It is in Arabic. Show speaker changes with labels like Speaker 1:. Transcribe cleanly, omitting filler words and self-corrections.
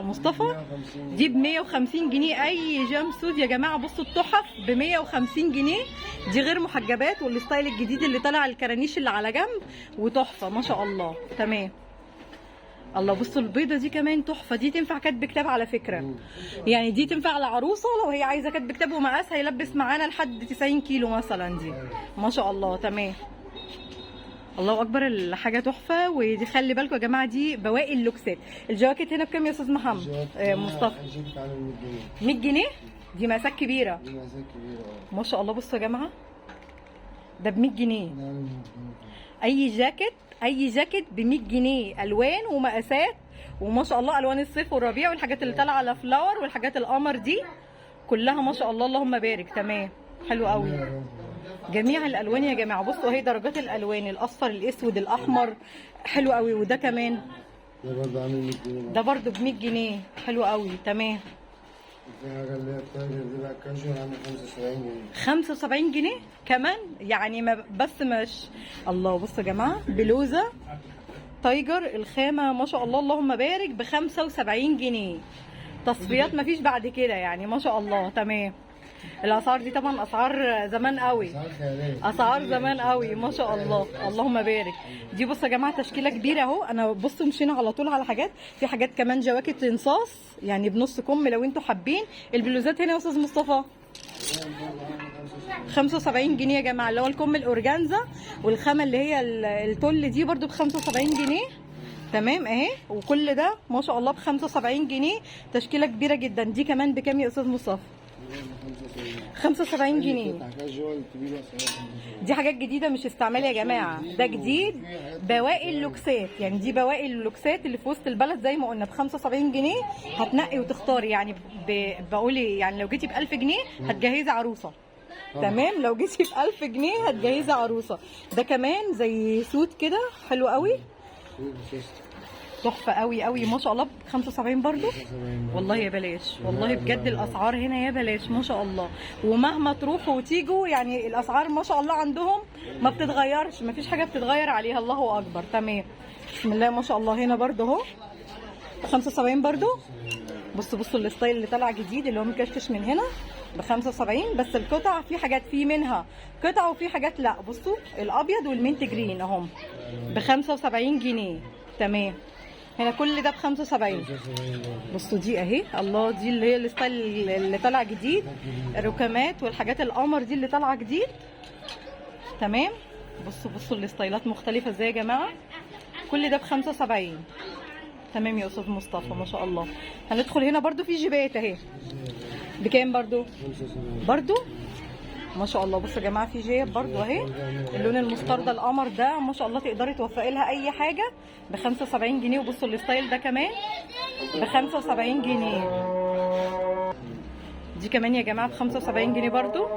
Speaker 1: مصطفى؟ دي ب 150 جنيه. اي جام سود يا جماعه، بصوا التحف ب 150 جنيه. دي غير محجبات، والستايل الجديد اللي طالع الكرانيش اللي على جنب وتحفه ما شاء الله. تمام. الله، بصوا البيضه دي كمان تحفه. دي تنفع كاتب كتاب على فكره، يعني دي تنفع لعروسه لو هي عايزه كاتب كتاب ومقاسها يلبس معانا لحد 90 كيلو مثلا. دي ما شاء الله. تمام. الله اكبر، الحاجه تحفه. ودي خلي بالكم يا جماعه، دي بواقي اللوكسات. الجواكت هنا بكام يا استاذ محمد؟ مصطفى 100 جنيه. دي مقاسات كبيره.
Speaker 2: دي مقاسات كبيره
Speaker 1: ما شاء الله. بصوا يا جماعه، ده ب 100 جنيه. اي جاكيت ب 100 جنيه، الوان ومقاسات. وما شاء الله الوان الصيف والربيع والحاجات اللي طالعه على فلاور والحاجات القمر دي كلها ما شاء الله اللهم بارك. تمام، حلو قوي. جميع الالوان يا جماعه. بصوا اهي درجات الالوان، الاصفر الاسود الاحمر، حلو قوي. وده كمان
Speaker 2: ده برضه عامل 100 جنيه.
Speaker 1: ده برضه ب 100 جنيه، حلو قوي. تمام.
Speaker 2: في حاجه اللي هي التايجر دي بقى كاجوال عامل 75 جنيه.
Speaker 1: 75 جنيه كمان يعني، ما بس مش. الله، بصوا يا جماعه، بلوزه تايجر الخامه ما شاء الله اللهم بارك ب 75 جنيه. تصفيات مفيش بعد كده يعني ما شاء الله. تمام. الاسعار دي طبعا اسعار زمان قوي، اسعار زمان قوي ما شاء الله اللهم بارك. دي بصوا يا جماعه تشكيله كبيره اهو. انا بصوا مشينا على طول على حاجات. في حاجات كمان جواكت انصاص يعني بنص كم لو انتوا حابين. البلوزات هنا يا استاذ مصطفى 75 جنيه يا جماعه، اللي هو الكم الاورجانزا والخامه اللي هي التل دي برده ب 75 جنيه. تمام اهي. وكل ده ما شاء الله ب 75 جنيه. تشكيله كبيره جدا. دي كمان بكام يا استاذ مصطفى؟ 75 جنيه. دي حاجات جديده مش استعمال يا جماعه، ده جديد بواقي اللوكسات. يعني دي بواقي اللوكسات اللي في وسط البلد زي ما قلنا ب 75 جنيه. هتنقي وتختاري يعني. بقول يعني لو جيتي ب 1000 جنيه هتجهزي عروسه. تمام. لو جيتي ب 1000 جنيه هتجهزي عروسه. ده كمان زي سوت كده حلو قوي، تحفه قوي قوي ما شاء الله. ب 75 برضو. والله يا بلاش، والله بجد الاسعار هنا يا بلاش ما شاء الله. ومهما تروحوا وتيجوا يعني الاسعار ما شاء الله عندهم ما بتتغيرش، ما فيش حاجه بتتغير عليها. الله اكبر. تمام. بسم الله ما شاء الله. هنا برضو اهو 75 برضو. بصوا الستايل اللي طالع جديد اللي هو مكشكش من هنا ب 75. بس القطع في حاجات في منها قطع وفي حاجات لا. بصوا الابيض والمنت جرين اهم ب 75 جنيه. تمام. هنا كل ده ب 75. بصوا دي اهي. الله، دي اللي هي الستايل اللي طالع جديد، الركامات والحاجات القمر دي اللي طالعه جديد. تمام. بصوا الستايلات مختلفه ازاي يا جماعه. كل ده ب 75. تمام يا استاذ مصطفى ما شاء الله. هندخل هنا برضو في جيبات اهي. بكام برضو؟ برضو ما شاء الله. بصوا يا جماعه في جيب برضو اهي، اللون المستردة القمر ده ما شاء الله. تقدري توفقي لها اي حاجه ب 75 جنيه. وبصوا الستايل ده كمان ب 75 جنيه. دي كمان يا جماعه ب 75 جنيه برضو.